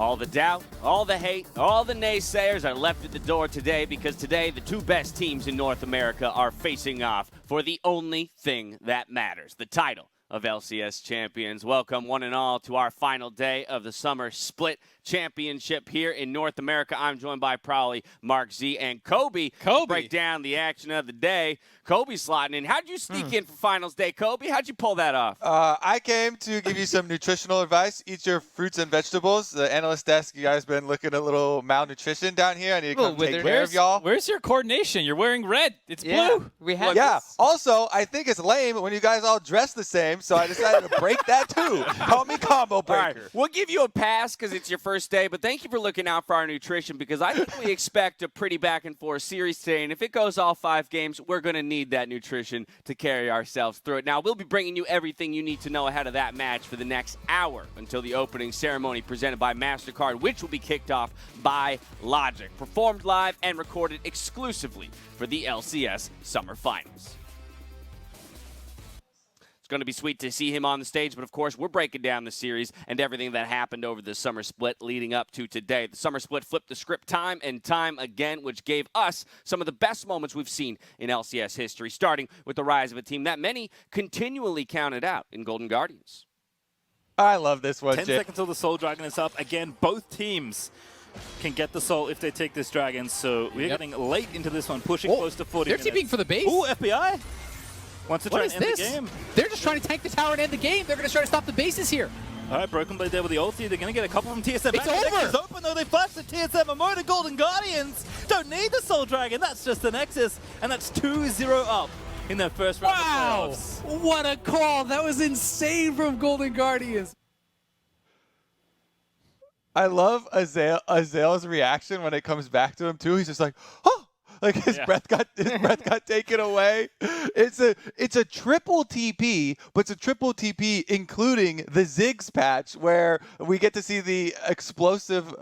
All the doubt, all the hate, all the naysayers are left at the door today because today the two best teams in North America are facing off for the only thing that matters, the title of LCS champions. Welcome one and all to our final day of the Summer Split Championship here in North America. I'm joined by Prowley, Mark Z, and Kobe. To break down the action of the day. Kobe slotting in. How'd you sneak in for finals day, Kobe? How'd you pull that off? I came to give you some nutritional advice. Eat your fruits and vegetables. The analyst desk, you guys been looking a little malnutrition down here. I need to come take care of y'all. Where's your coordination? You're wearing red. It's blue. We have this. Also, I think it's lame when you guys all dress the same, so I decided to break that too. Call me combo breaker. All right. We'll give you a pass because it's your first day, but thank you for looking out for our nutrition because I think we expect a pretty back-and-forth series today, and if it goes all 5 games, we're going to need that nutrition to carry ourselves through it. Now, we'll be bringing you everything you need to know ahead of that match for the next hour until the opening ceremony presented by MasterCard, which will be kicked off by Logic, performed live and recorded exclusively for the LCS Summer Finals. It's going to be sweet to see him on the stage, but of course, we're breaking down the series and everything that happened over the Summer Split leading up to today. The Summer Split flipped the script time and time again, which gave us some of the best moments we've seen in LCS history, starting with the rise of a team that many continually counted out in Golden Guardians. I love this one, 10 seconds till the Soul Dragon is up. Again, both teams can get the Soul if they take this Dragon, so we're getting late into this one, pushing close to 40 minutes. They're TPing for the base. Ooh, FBI wants to try and end the game. They're just trying to tank the tower and end the game. They're going to try to stop the bases here. All right, Broken Blade there with the ulti. They're going to get a couple from TSM. It's over. It's open, though. They flash the TSM and more to Golden Guardians. Don't need the Soul Dragon. That's just the Nexus, and that's 2-0 up in their first round of playoffs. What a call. That was insane from Golden Guardians. I love Azael's reaction when it comes back to him too. He's just like, oh, like his breath got taken away. It's a triple TP, but it's a triple TP including the Ziggs patch where we get to see the explosive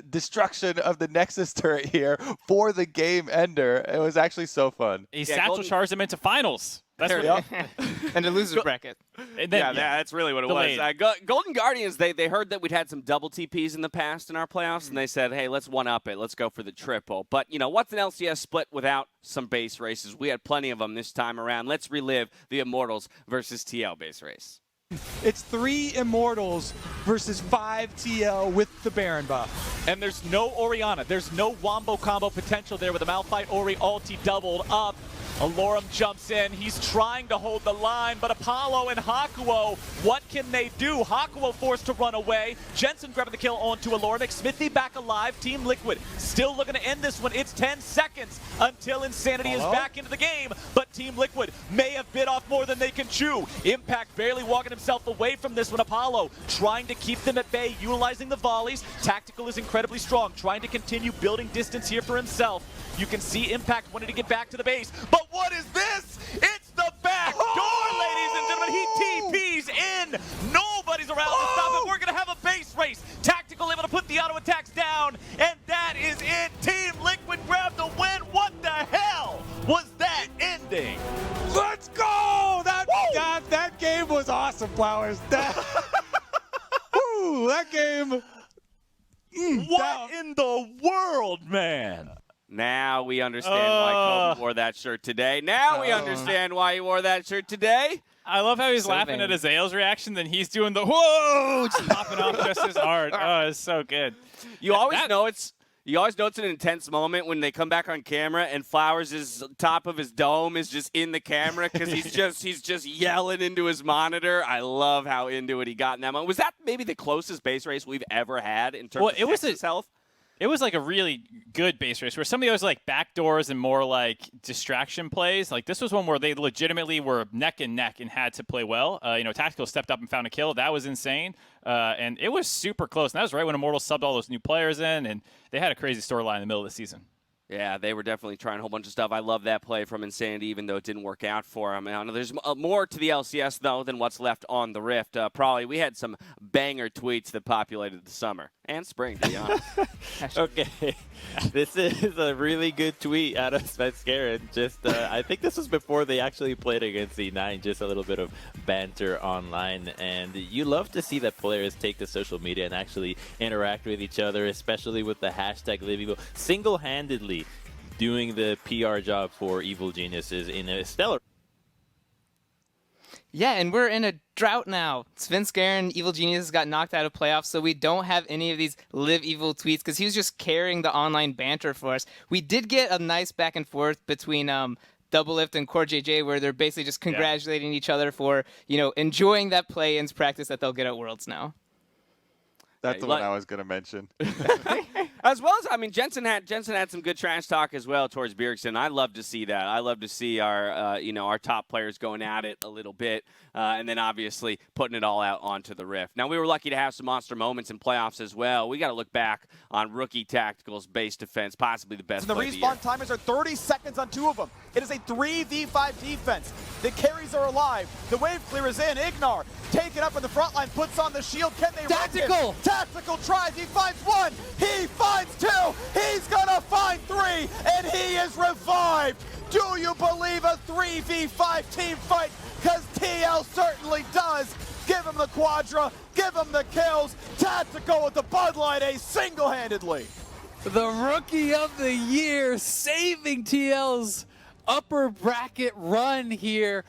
destruction of the Nexus turret here for the game ender. It was actually so fun. He satchel charged them into finals. That's what and the loser's bracket. And then, that's really what it was. Golden Guardians, they heard that we'd had some double TPs in the past in our playoffs, and they said, hey, let's one-up it. Let's go for the triple. But, you know, what's an LCS split without some base races? We had plenty of them this time around. Let's relive the Immortals versus TL base race. It's 3 Immortals versus 5 TL with the Baron buff. And there's no Orianna. There's no wombo combo potential there with the Malphite Ori ulti doubled up. Alorum jumps in. He's trying to hold the line, but Apollo and Hakuo, what can they do? Hakuo forced to run away. Jensen grabbing the kill onto Alorum. Smithy back alive. Team Liquid still looking to end this one. It's 10 seconds until Insanity is back into the game, but Team Liquid may have bit off more than they can chew. Impact barely walking himself away from this one. Apollo trying to keep them at bay, utilizing the volleys. Tactical is incredibly strong, trying to continue building distance here for himself. You can see Impact wanting to get back to the base, but what is this? It's the back door, ladies and gentlemen. He TPs in. Nobody's around to stop him. We're going to have a base race. Tactical able to put the auto attacks down, and that is it. Team Liquid grabbed the win. What the hell was that ending? Let's go! That game was awesome, Flowers. That game. What in the world, man? Now we understand why Kobe wore that shirt today. Now we understand why he wore that shirt today. I love how he's laughing at Azael's reaction, then he's doing the whoa, just popping off just as hard. Oh, it's so good. You always know it's an intense moment when they come back on camera and Flowers' top of his dome is just in the camera because he's just yelling into his monitor. I love how into it he got in that moment. Was that maybe the closest base race we've ever had in terms of Nexus health? It was like a really good base race where some of those like backdoors and more like distraction plays. Like this was one where they legitimately were neck and neck and had to play well. Tactical stepped up and found a kill. That was insane. And it was super close. And that was right when Immortals subbed all those new players in, and they had a crazy storyline in the middle of the season. Yeah, they were definitely trying a whole bunch of stuff. I love that play from Insanity, even though it didn't work out for him. I know there's more to the LCS, though, than what's left on the Rift. Probably we had some banger tweets that populated the summer. and spring, to be honest. Okay, this is a really good tweet out of Svenskeren. Just, I think this was before they actually played against E9, just a little bit of banter online. And you love to see that players take to social media and actually interact with each other, especially with the hashtag LiveEvil, single-handedly doing the PR job for Evil Geniuses in a stellar. Yeah, and we're in a drought now. Svenskeren, Evil Geniuses got knocked out of playoffs, so we don't have any of these Live Evil tweets because he was just carrying the online banter for us. We did get a nice back and forth between Double Lift and Core JJ where they're basically just congratulating each other for, enjoying that play-ins practice that they'll get at Worlds now. That's the one I was going to mention. As well as, Jensen had some good trash talk as well towards Bjergsen. I love to see that. I love to see our, our top players going at it a little bit, and then obviously putting it all out onto the Rift. Now, we were lucky to have some monster moments in playoffs as well. We got to look back on Rookie Tactical's base defense, possibly the best. And the respawn timers are 30 seconds on 2 of them. It is a 3v5 defense. The carries are alive. The wave clear is in. Ignar taken up in the front line, puts on the shield. Can they Tactical! Tactical tries. He finds 1. He finds 2. He's gonna find 3, and he is revived. Do you believe a 3v5 team fight? Because TL certainly does. Give him the quadra. Give him the kills. Tactical with the Bud Light Ace single-handedly. The Rookie of the Year saving TL's upper bracket run here.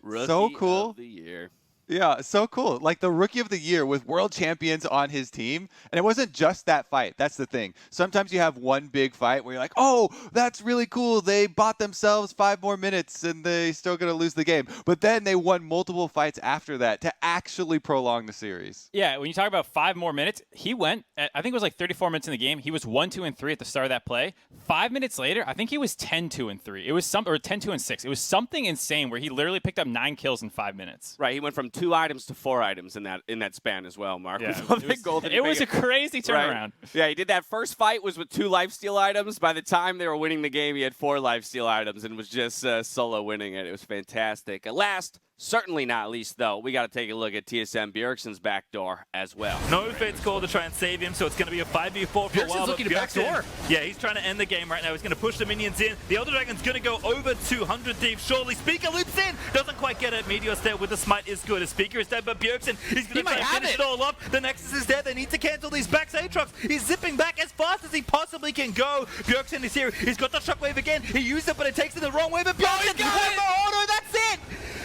Rookie So cool. of the year. Yeah, so cool. Like the Rookie of the Year with world champions on his team. And it wasn't just that fight. That's the thing. Sometimes you have one big fight where you're like, oh, that's really cool. They bought themselves 5 more minutes and they still going to lose the game. But then they won multiple fights after that to actually prolong the series. Yeah, when you talk about 5 more minutes, he went, I think it was like 34 minutes in the game. He was 1-2-3 at the start of that play. 5 minutes later, I think he was 10-2-3. It was or 10-2-6. It was something insane where he literally picked up 9 kills in 5 minutes. Right, he went from 2 items to 4 items in that span as well, Mark. Yeah, it was a crazy turnaround. Right. Yeah, he did that first fight was with 2 lifesteal items. By the time they were winning the game, he had 4 lifesteal items and was just solo winning it. It was fantastic. Last, certainly not least, though, we got to take a look at TSM Bjergsen's backdoor as well. No fate's call to try and save him, so it's going to be a 5v4 for a while. looking to backdoor. Yeah, he's trying to end the game right now. He's going to push the minions in. The Elder Dragon's going to go over 200 deep shortly. Speaker loops in. Doesn't quite get it. Meteor's there with the smite is good. A Speaker is dead, but Bjergsen, he's going to try and finish it all up. The Nexus is dead. They need to cancel these backs Aatrox. He's zipping back as fast as he possibly can go. Bjergsen is here. He's got the shockwave again. He used it, but it takes it the wrong way. But Bjergsen, oh no, that's it!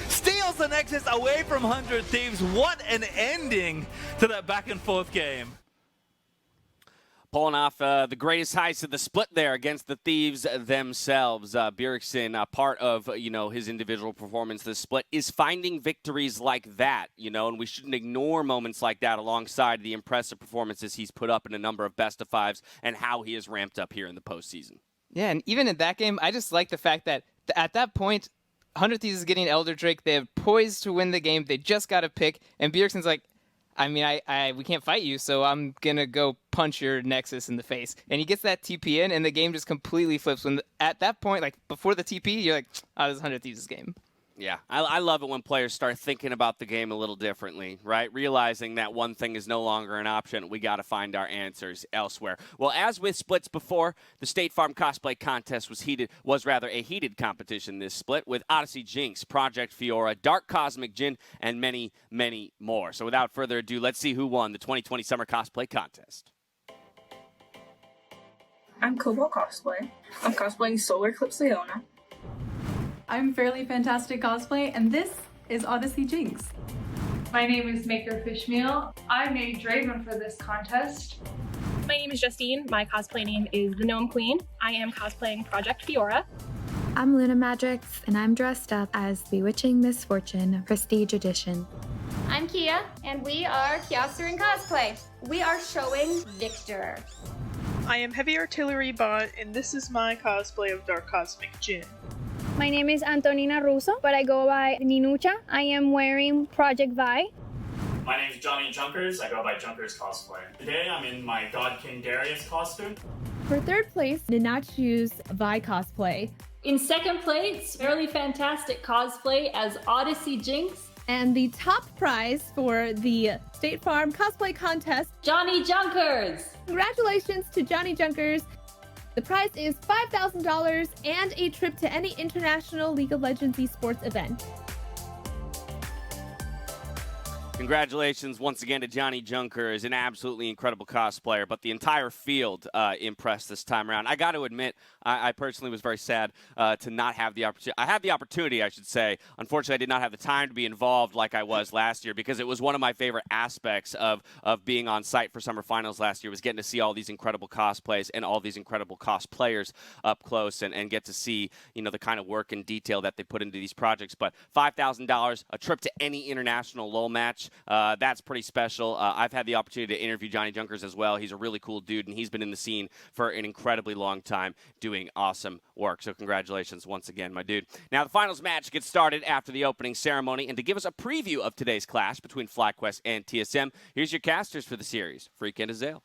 Steals the Nexus away from 100 Thieves. What an ending to that back and forth game. Pulling off the greatest heist of the split there against the Thieves themselves. Bjergsen, part of his individual performance this split, is finding victories like that, and we shouldn't ignore moments like that alongside the impressive performances he's put up in a number of best of 5s and how he has ramped up here in the postseason. Yeah, and even in that game, I just like the fact that at that point, 100 Thieves is getting Elder Drake. They have poised to win the game. They just got to pick. And Bjergsen's like, we can't fight you, so I'm going to go punch your Nexus in the face. And he gets that TP in, and the game just completely flips. At that point, like before the TP, you're like, oh, this is 100 Thieves' game. Yeah, I love it when players start thinking about the game a little differently, right? Realizing that one thing is no longer an option. We got to find our answers elsewhere. Well, as with splits before, the State Farm Cosplay Contest was rather a heated competition this split with Odyssey Jinx, Project Fiora, Dark Cosmic Jin, and many, many more. So without further ado, let's see who won the 2020 Summer Cosplay Contest. I'm Cobalt Cosplay. I'm cosplaying Solar Eclipse Leona. I'm Fairly Fantastic Cosplay, and this is Odyssey Jinx. My name is Maker Fishmeal. I made Draven for this contest. My name is Justine. My cosplay name is the Gnome Queen. I am cosplaying Project Fiora. I'm Luna Magix, and I'm dressed up as Bewitching Misfortune Prestige Edition. I'm Kia, and we are Kiaster in Cosplay. We are showing Victor. I am Heavy Artillery Bot, and this is my cosplay of Dark Cosmic Jin. My name is Antonina Russo, but I go by Ninucha. I am wearing Project Vi. My name is Johnny Junkers. I go by Junkers Cosplay. Today I'm in my God King Darius costume. For third place, Ninachu's Vi cosplay. In second place, Fairly Fantastic Cosplay as Odyssey Jinx. And the top prize for the State Farm cosplay contest, Johnny Junkers. Congratulations to Johnny Junkers. The prize is $5,000 and a trip to any international League of Legends esports event. Congratulations once again to Johnny Junkers, an absolutely incredible cosplayer, but the entire field impressed this time around. I got to admit, I personally was very sad to not have the opportunity. I had the opportunity, I should say. Unfortunately, I did not have the time to be involved like I was last year, because it was one of my favorite aspects of being on site for Summer Finals last year, was getting to see all these incredible cosplays and all these incredible cosplayers up close and get to see, you know, the kind of work and detail that they put into these projects. But $5,000, a trip to any international LoL match, that's pretty special. I've had the opportunity to interview Johnny Junkers as well. He's a really cool dude, and he's been in the scene for an incredibly long time doing awesome work. So congratulations once again, my dude. Now, the finals match gets started after the opening ceremony, and to give us a preview of today's clash between FlyQuest and TSM, here's your casters for the series, Freak and Azael.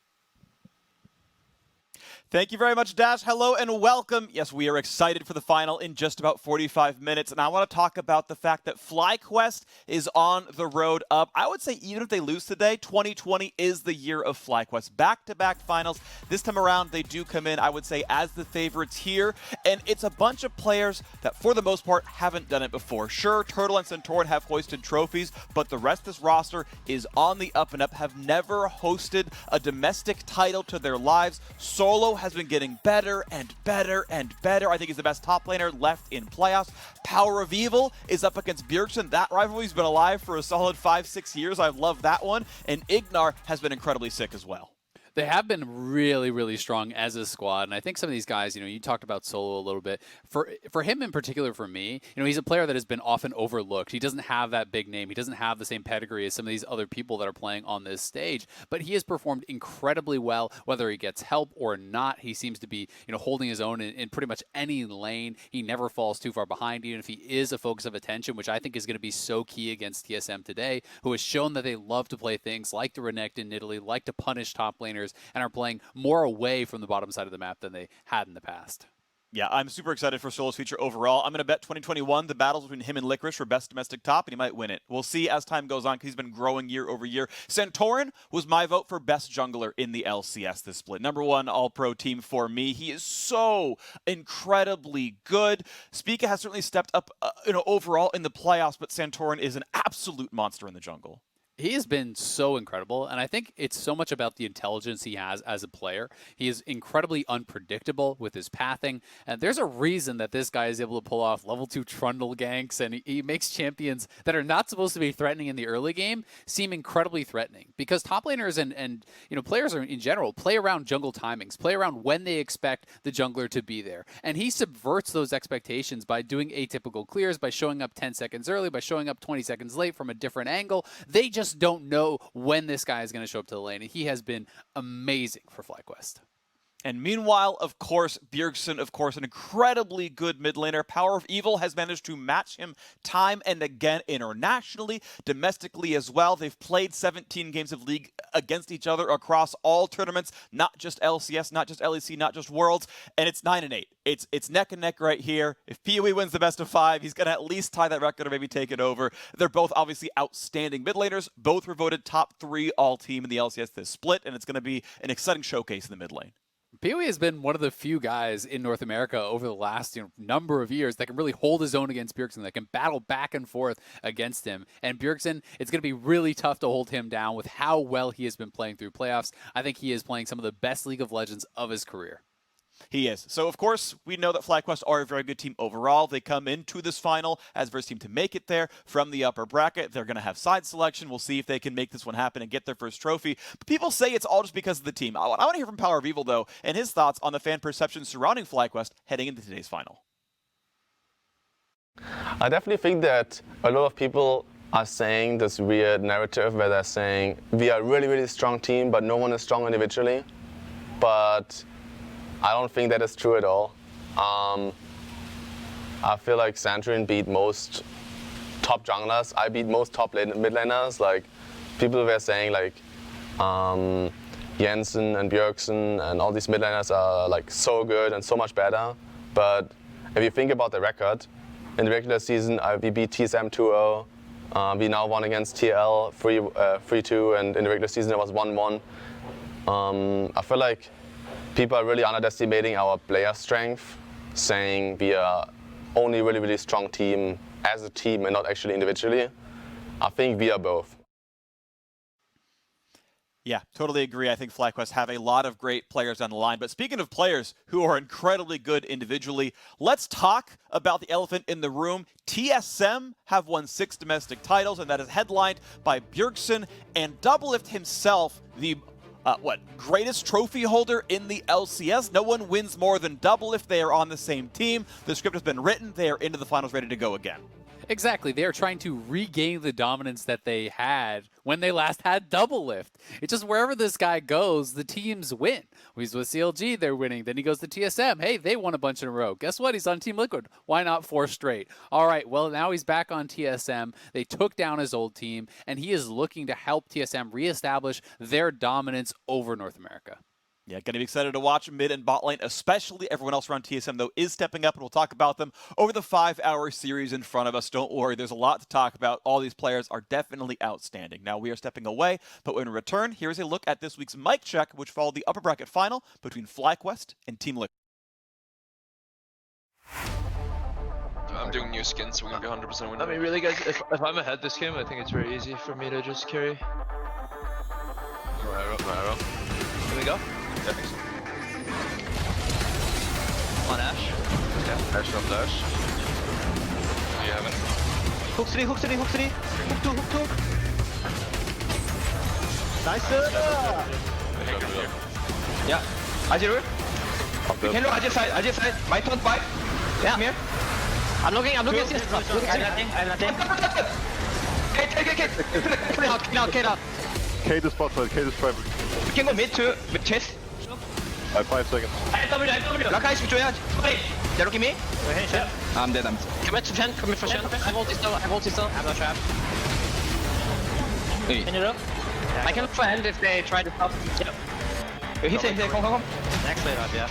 Thank you very much, Dash. Hello and welcome. Yes, we are excited for the final in just about 45 minutes, and I want to talk about the fact that FlyQuest is on the road up. I would say even if they lose today, 2020 is the year of FlyQuest. Back-to-back finals. This time around, they do come in, I would say, as the favorites here, and it's a bunch of players that, for the most part, haven't done it before. Sure, Turtle and Centauran have hoisted trophies, but the rest of this roster is on the up and up, have never hosted a domestic title to their lives. Solo has been getting better and better and better. I think he's the best top laner left in playoffs. Power of Evil is up against Bjergsen. That rivalry's been alive for a solid 5-6 years. I love that one. And Ignar has been incredibly sick as well. They have been really, really strong as a squad, and I think some of these guys, you talked about Solo a little bit. For him in particular, for me, he's a player that has been often overlooked. He doesn't have that big name. He doesn't have the same pedigree as some of these other people that are playing on this stage, but he has performed incredibly well, whether he gets help or not. He seems to be, holding his own in pretty much any lane. He never falls too far behind, even if he is a focus of attention, which I think is going to be so key against TSM today, who has shown that they love to play things like the Renekton in Italy, like to punish top laners, and are playing more away from the bottom side of the map than they had in the past. Yeah, I'm super excited for Solo's future overall. I'm going to bet 2021, the battles between him and Licorice for best domestic top, and he might win it. We'll see as time goes on, because he's been growing year over year. Centauran was my vote for best jungler in the LCS this split. #1 all-pro team for me. He is so incredibly good. Spica has certainly stepped up overall in the playoffs, but Centauran is an absolute monster in the jungle. He has been so incredible, and I think it's so much about the intelligence he has as a player. He is incredibly unpredictable with his pathing, and there's a reason that this guy is able to pull off level 2 Trundle ganks, and he makes champions that are not supposed to be threatening in the early game seem incredibly threatening, because top laners and players in general play around jungle timings, play around when they expect the jungler to be there, and he subverts those expectations by doing atypical clears, by showing up 10 seconds early, by showing up 20 seconds late from a different angle. They just don't know when this guy is going to show up to the lane, and he has been amazing for FlyQuest. And meanwhile, of course, Bjergsen, an incredibly good mid laner. Power of Evil has managed to match him time and again internationally, domestically as well. They've played 17 games of League against each other across all tournaments, not just LCS, not just LEC, not just Worlds, and it's 9-8. It's neck and neck right here. If PoE wins the best of 5, he's going to at least tie that record or maybe take it over. They're both obviously outstanding mid laners. Both were voted top 3 all-team in the LCS this split, and it's going to be an exciting showcase in the mid lane. PoE has been one of the few guys in North America over the last number of years that can really hold his own against Bjergsen, that can battle back and forth against him. And Bjergsen, it's going to be really tough to hold him down with how well he has been playing through playoffs. I think he is playing some of the best League of Legends of his career. He is. So, of course, we know that FlyQuest are a very good team overall. They come into this final as first team to make it there from the upper bracket. They're going to have side selection. We'll see if they can make this one happen and get their first trophy. But people say it's all just because of the team. I want to hear from Power of Evil, though, and his thoughts on the fan perception surrounding FlyQuest heading into today's final. I definitely think that a lot of people are saying this weird narrative where they're saying we are a really, really strong team, but no one is strong individually. But I don't think that is true at all. I feel like Centauran beat most top junglers. I beat most top mid laners. Like, people were saying like Jensen and Bjergsen and all these mid laners are like so good and so much better. But if you think about the record, in the regular season we beat TSM 2-0, We now won against TL 3-2, and in the regular season it was 1-1. I feel like people are really underestimating our player strength, saying we are only really, really strong team as a team and not actually individually. I think we are both. Yeah, totally agree. I think FlyQuest have a lot of great players on the line. But speaking of players who are incredibly good individually, let's talk about the elephant in the room. TSM have won 6 domestic titles, and that is headlined by Bjergsen and Doublelift himself, the greatest trophy holder in the LCS. No one wins more than Doublelift. They are on the same team. The script has been written. They are into the finals, ready to go again. Exactly. They are trying to regain the dominance that they had when they last had Doublelift. It's just wherever this guy goes, the teams win. He's with CLG, they're winning. Then he goes to TSM. Hey, they won a bunch in a row. Guess what? He's on Team Liquid. Why not 4 straight? All right, well, now he's back on TSM. They took down his old team, and he is looking to help TSM reestablish their dominance over North America. Yeah, going to be excited to watch mid and bot lane, especially everyone else around TSM, though, is stepping up, and we'll talk about them over the 5-hour series in front of us. Don't worry, there's a lot to talk about. All these players are definitely outstanding. Now, we are stepping away, but when we return, here's a look at this week's mic check, which followed the upper bracket final between FlyQuest and Team Liquid. I'm doing new skins, so we're going to be 100% winning. I mean, really, guys, if I'm ahead this game, I think it's very easy for me to just carry. No arrow. Here we go. On Ash. Yeah, Ash on dash. You haven't. Hook 3, hook 3, hook 3. Hook 2, hook 2. Nice. Yeah. Ajir. You can look Ajir side. My turn 5. Yeah. Come here. I'm looking at this. I'm nothing. K to spot side, K to stripe. We can go mid chest. 5 seconds. Laka is between us. They're looking me. I'm dead. Come at Shen. Come for Shen. I have ulti still. I'm not trapped. Can you look? I can look for end if they try to stop. Yep. He's here. Come. Next lane up, yeah.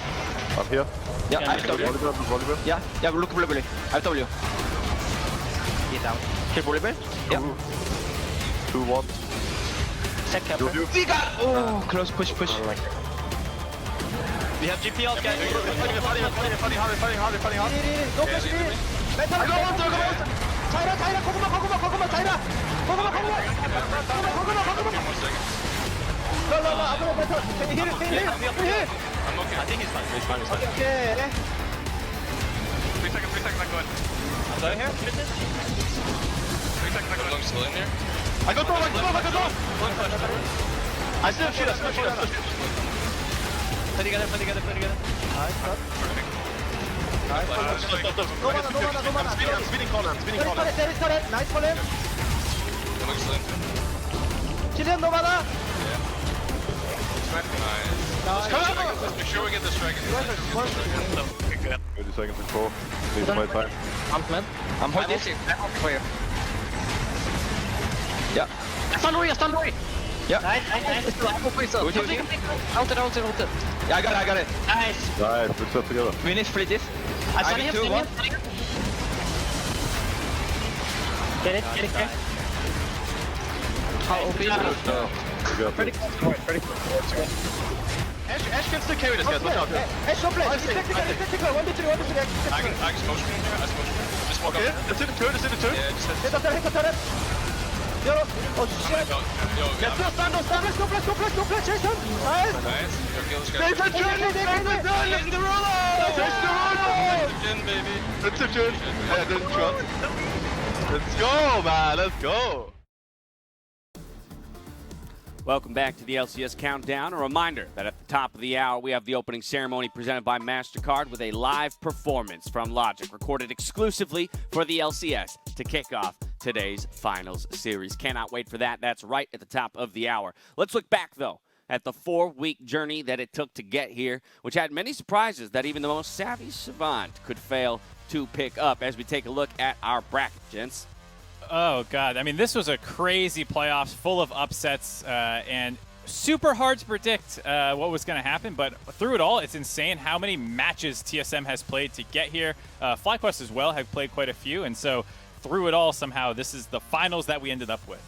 I'm here. Yeah, I have W. Volleyball. Yeah, look volleyball. I have W. He's down. Kill volleyball. Yeah. 2-1. Second. We got. Oh, close push. We have GP out, guys. Fighting hard. Go push me. I go on. Tyra. Koguma. Tyra. Koguma. No. I'm gonna better. Can you hear it? I'm okay. I think he's fine. Okay. 3 seconds, I'm going. I'm going here. 3 seconds, I'm going. Still in here. I go door. I still shoot us. Play together. Nice, cut. Nice. No mana. I'm speeding corner. There is cut. Nice for him. Kill him, no mana. Yeah. Nice. Let's make sure we get this dragon. 30 seconds to 4. Need to play time. I'm flat. I'm holding this. For you. Yeah. Stun Rory. Yeah. Nice. Ulted. Yeah, I got it. Nice. Nice, good stuff together. We need to split this. I stun him. Get it. How OP is it? Pretty cool. Ash can still carry this, guys. Watch out. Ash, don't play. He's technical. 1v3. I can motion in here. Just walk up. That's in the turn. Yeah, just hit. Yo, oh shit! Let's go, stand. Let's go, chase him! Nice! There's a journey! The roller! That's the turn! Yeah, there's a shot. Let's go, man! Let's go! Welcome back to the LCS Countdown. A reminder that at the top of the hour, we have the opening ceremony presented by MasterCard with a live performance from Logic, recorded exclusively for the LCS to kick off today's finals series. Cannot wait for that. That's right at the top of the hour. Let's look back, though, at the 4-week journey that it took to get here, which had many surprises that even the most savvy savant could fail to pick up as we take a look at our bracket, gents. Oh, God. I mean, this was a crazy playoffs full of upsets and super hard to predict what was going to happen. But through it all, it's insane how many matches TSM has played to get here. FlyQuest as well have played quite a few. And so through it all somehow, this is the finals that we ended up with.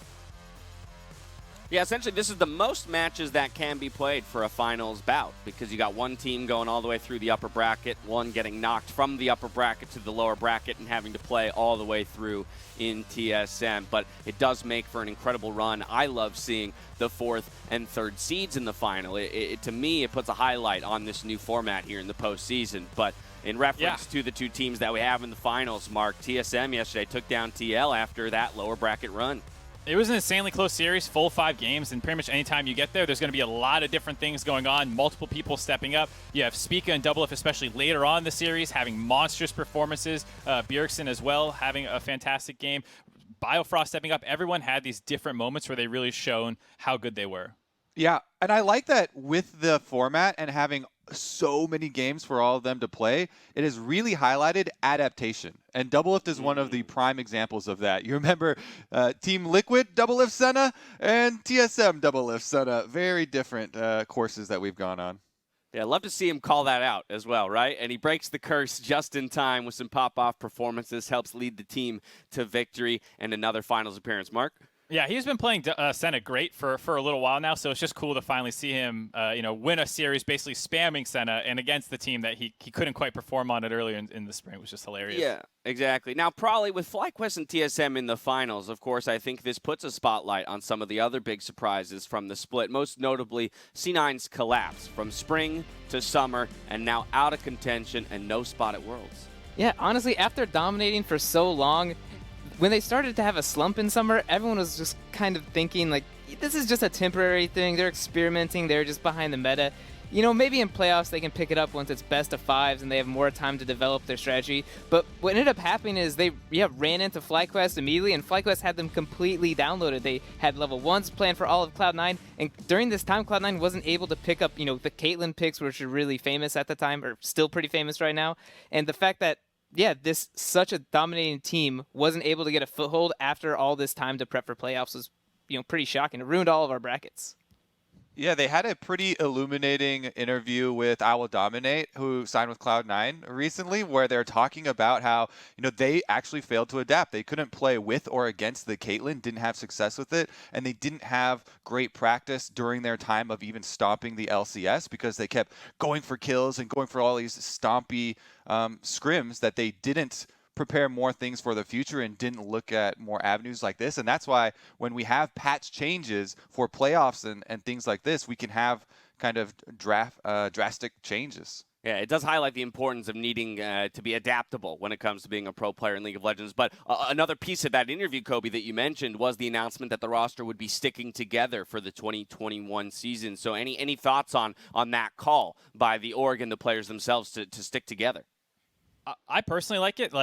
Yeah, essentially this is the most matches that can be played for a finals bout because you got one team going all the way through the upper bracket, one getting knocked from the upper bracket to the lower bracket and having to play all the way through in TSM. But it does make for an incredible run. I love seeing the 4th and 3rd seeds in the final. To me, it puts a highlight on this new format here in the postseason. But in reference to the two teams that we have in the finals, Mark, TSM yesterday took down TL after that lower bracket run. It was an insanely close series, full 5 games, and pretty much anytime you get there's going to be a lot of different things going on, multiple people stepping up. You have Spica and Double F, especially later on in the series, having monstrous performances. Bjergsen as well, having a fantastic game. Biofrost stepping up. Everyone had these different moments where they really shown how good they were. Yeah, and I like that with the format and having so many games for all of them to play, it has really highlighted adaptation. And Doublelift is one of the prime examples of that. You remember Team Liquid Doublelift Senna and TSM Doublelift Senna. Very different courses that we've gone on. Yeah, I'd love to see him call that out as well, right? And he breaks the curse just in time with some pop-off performances, helps lead the team to victory and another finals appearance. Mark? Yeah, he's been playing Senna great for a little while now, so it's just cool to finally see him, win a series basically spamming Senna and against the team that he couldn't quite perform on it earlier in the spring. It was just hilarious. Yeah, exactly. Now, probably with FlyQuest and TSM in the finals, of course, I think this puts a spotlight on some of the other big surprises from the split, most notably C9's collapse from spring to summer and now out of contention and no spot at Worlds. Yeah, honestly, after dominating for so long, when they started to have a slump in summer, everyone was just kind of thinking, like, this is just a temporary thing. They're experimenting. They're just behind the meta. Maybe in playoffs they can pick it up once it's best of 5s and they have more time to develop their strategy. But what ended up happening is they ran into FlyQuest immediately, and FlyQuest had them completely downloaded. They had level 1s planned for all of Cloud9, and during this time, Cloud9 wasn't able to pick up, the Caitlyn picks, which were really famous at the time, or still pretty famous right now. And the fact that this such a dominating team wasn't able to get a foothold after all this time to prep for playoffs was, pretty shocking. It ruined all of our brackets. Yeah, they had a pretty illuminating interview with I Will Dominate, who signed with Cloud9 recently, where they're talking about how, they actually failed to adapt. They couldn't play with or against the Caitlyn, didn't have success with it, and they didn't have great practice during their time of even stomping the LCS because they kept going for kills and going for all these stompy scrims that they didn't prepare more things for the future and didn't look at more avenues like this. And that's why when we have patch changes for playoffs and things like this, we can have kind of drastic changes. Yeah, it does highlight the importance of needing to be adaptable when it comes to being a pro player in League of Legends. But another piece of that interview, Kobe, that you mentioned was the announcement that the roster would be sticking together for the 2021 season. So any thoughts on that call by the org and the players themselves to stick together? I personally like it.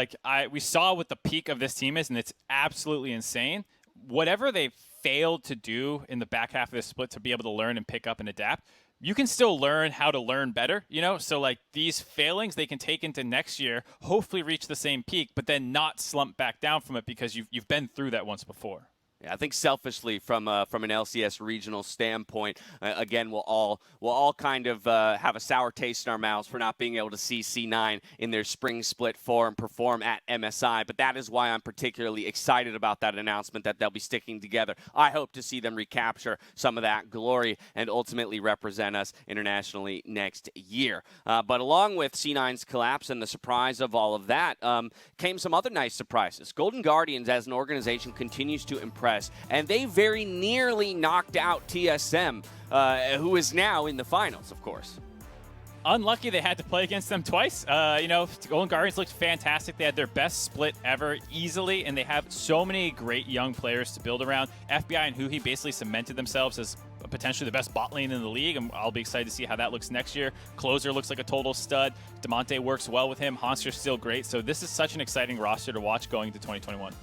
We saw what the peak of this team is, and it's absolutely insane. Whatever they failed to do in the back half of this split to be able to learn and pick up and adapt, you can still learn how to learn better, So these failings they can take into next year, hopefully reach the same peak, but then not slump back down from it because you've been through that once before. Yeah, I think selfishly, from an LCS regional standpoint, again, we'll all kind of have a sour taste in our mouths for not being able to see C9 in their spring split form perform at MSI. But that is why I'm particularly excited about that announcement that they'll be sticking together. I hope to see them recapture some of that glory and ultimately represent us internationally next year. But along with C9's collapse and the surprise of all of that, came some other nice surprises. Golden Guardians as an organization continues to impress. And they very nearly knocked out TSM, who is now in the finals, of course. Unlucky they had to play against them twice. Golden Guardians looked fantastic. They had their best split ever easily, and they have so many great young players to build around. FBI and Huhi basically cemented themselves as potentially the best bot lane in the league, and I'll be excited to see how that looks next year. Closer looks like a total stud. Demonte works well with him. Honster's still great. So this is such an exciting roster to watch going into 2021.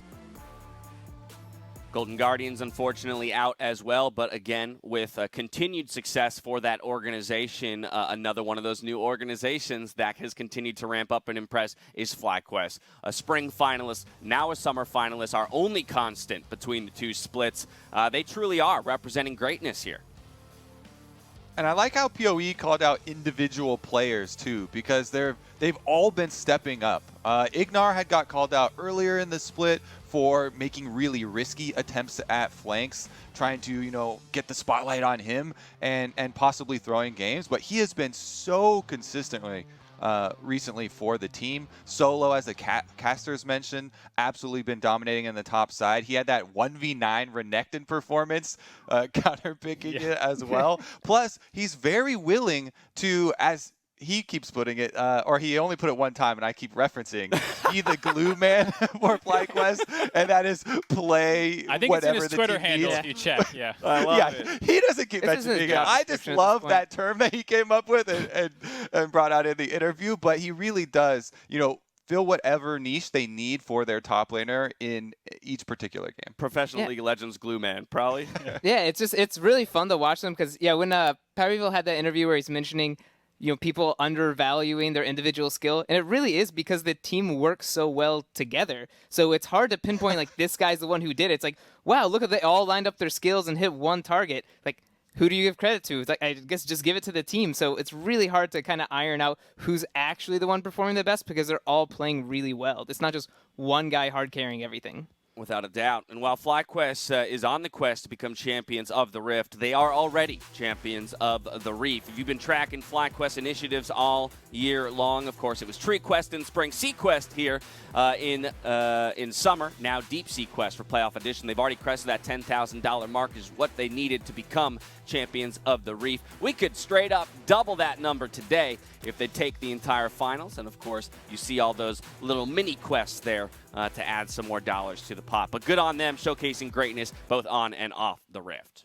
Golden Guardians, unfortunately, out as well, but again, with continued success for that organization, another one of those new organizations that has continued to ramp up and impress is FlyQuest. A spring finalist, now a summer finalist, our only constant between the two splits. They truly are representing greatness here. And I like how PoE called out individual players too, because there they've all been stepping up. Ignar had got called out earlier in the split for making really risky attempts at flanks, trying to, get the spotlight on him and possibly throwing games. But he has been so consistently recently for the team. Solo, as the casters mentioned, absolutely been dominating in the top side. He had that 1v9 Renekton performance, counter-picking it as well. Plus, he's very willing to, as he keeps putting it, or he only put it one time, and I keep referencing, be the glue man for FlyQuest, and that is play I think whatever it's in his the Twitter team handle needs. if you check. Yeah, I love it. He doesn't keep mentioning it. I just love that term that he came up with and brought out in the interview, but he really does, fill whatever niche they need for their top laner in each particular game. Professional League of Legends glue man, probably. Yeah, it's really fun to watch them because, when Parryville had that interview where he's mentioning people undervaluing their individual skill. And it really is because the team works so well together. So it's hard to pinpoint, like, this guy's the one who did it. It's like, wow, look at they all lined up their skills and hit one target. Like, who do you give credit to? It's like, I guess just give it to the team. So it's really hard to kind of iron out who's actually the one performing the best because they're all playing really well. It's not just one guy hard carrying everything. Without a doubt. And while FlyQuest is on the quest to become champions of the Rift, they are already champions of the Reef. If you've been tracking FlyQuest initiatives all year long, of course, it was Tree Quest in spring, Sea Quest here in summer, now Deep Sea Quest for Playoff Edition. They've already crested that $10,000 mark, is what they needed to become champions of the Reef. We could straight up double that number today if they take the entire finals. And, of course, you see all those little mini quests there to add some more dollars to the pot. But good on them, showcasing greatness both on and off the Rift.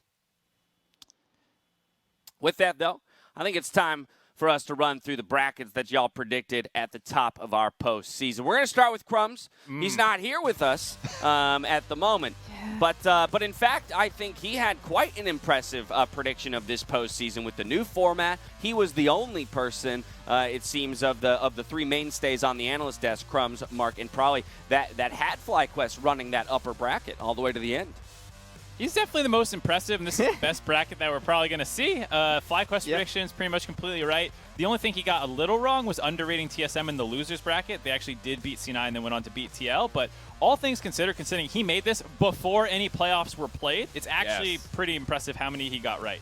With that, though, I think it's time for us to run through the brackets that y'all predicted at the top of our postseason. We're going to start with Crumbs. He's not here with us at the moment. Yeah. But in fact, I think he had quite an impressive prediction of this postseason with the new format. He was the only person, it seems, of the three mainstays on the analyst desk, Crumbs, Mark, and Prolly, that had FlyQuest running that upper bracket all the way to the end. He's definitely the most impressive, and this is the best bracket that we're probably going to see. FlyQuest predictions pretty much completely right. The only thing he got a little wrong was underrating TSM in the losers bracket. They actually did beat C9 and then went on to beat TL, but all things considered, considering he made this before any playoffs were played, it's actually pretty impressive how many he got right.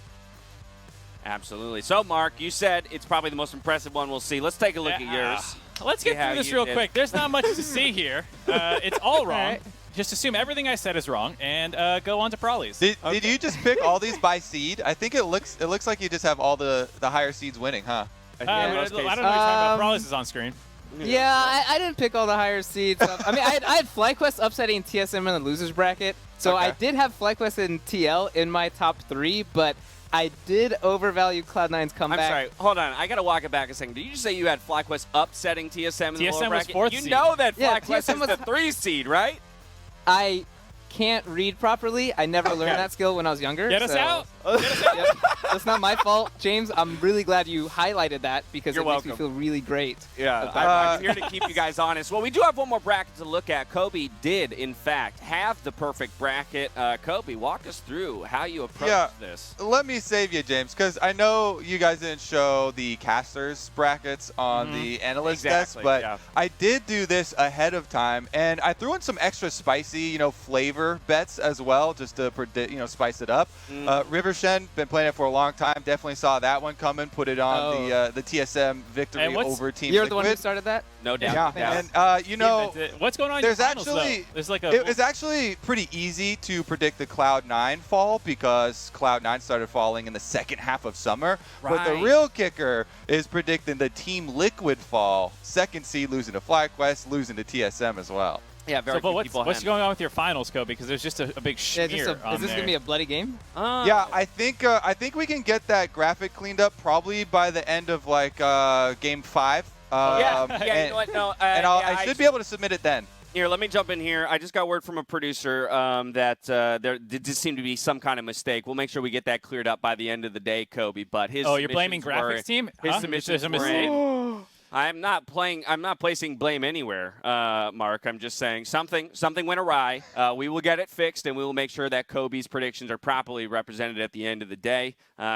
Absolutely. So, Mark, you said it's probably the most impressive one we'll see. Let's take a look at yours. Let's get through this real quick. There's not much to see here. It's all wrong. Just assume everything I said is wrong and go on to Prolly's. Did you just pick all these by seed? I think it looks like you just have all the higher seeds winning, huh? I don't know what you're talking about. Prolly's is on screen. Yeah, I didn't pick all the higher seeds. I mean, I had FlyQuest upsetting TSM in the losers bracket, so I did have FlyQuest and TL in my top 3, but I did overvalue Cloud9's comeback. I'm sorry. Hold on. I got to walk it back a second. Did you just say you had FlyQuest upsetting TSM in the lower bracket? TSM was 4th seed. seed. You know that FlyQuest TSM is the 3 seed, right? I can't read properly. I never learned that skill when I was younger. Get us out. Get us out. Yep. That's not my fault, James. I'm really glad you highlighted that because it makes me feel really great. Yeah, I'm here to keep you guys honest. Well, we do have one more bracket to look at. Kobe did, in fact, have the perfect bracket. Kobe, walk us through how you approached this. Let me save you, James, because I know you guys didn't show the casters brackets on the analyst desk, but I did do this ahead of time, and I threw in some extra spicy, flavor bets as well, just to spice it up. Rivershen, been playing it for a long time. Definitely saw that one coming. Put it on the TSM victory over Team You're Liquid. the one who started that? No doubt. Yeah, and what's going on? There's in finals, actually there's like it's actually pretty easy to predict the Cloud9 fall because Cloud9 started falling in the second half of summer. Right. But the real kicker is predicting the Team Liquid fall. Second seed losing to FlyQuest, losing to TSM as well. Yeah, very few people what's going on with your finals, Kobe? Because there's just a big smear is this going to be a bloody game? Yeah, I think we can get that graphic cleaned up probably by the end of game 5. You know what? No, and I should be able to submit it then. Here, let me jump in here. I just got word from a producer that there did seem to be some kind of mistake. We'll make sure we get that cleared up by the end of the day, Kobe. But his you're blaming graphics team? His submissions were in. I'm not placing blame anywhere, Mark. I'm just saying something went awry. We will get it fixed, and we will make sure that Kobe's predictions are properly represented at the end of the day.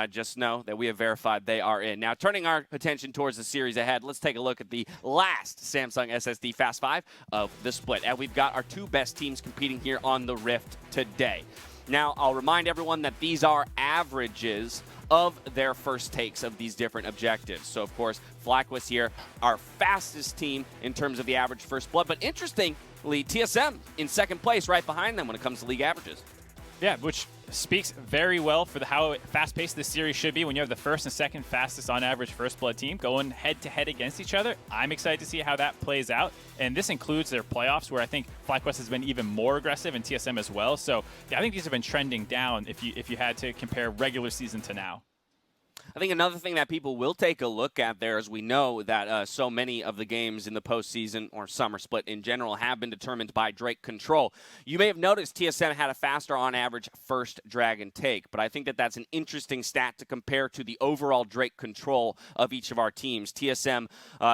Just know that we have verified they are in. Now, turning our attention towards the series ahead, let's take a look at the last Samsung SSD Fast 5 of the split. And we've got our two best teams competing here on the Rift today. Now, I'll remind everyone that these are averages of their first takes of these different objectives. So, of course, FlyQuest here, our fastest team in terms of the average first blood. But interestingly, TSM in second place right behind them when it comes to league averages. Yeah, which speaks very well for how fast-paced this series should be when you have the first and second fastest on average first blood team going head-to-head against each other. I'm excited to see how that plays out, and this includes their playoffs where I think FlyQuest has been even more aggressive and TSM as well. So yeah, I think these have been trending down if you had to compare regular season to now. I think another thing that people will take a look at there is we know that so many of the games in the postseason or summer split in general have been determined by Drake control. You may have noticed TSM had a faster on average first Dragon take, but I think that that's an interesting stat to compare to the overall Drake control of each of our teams. TSM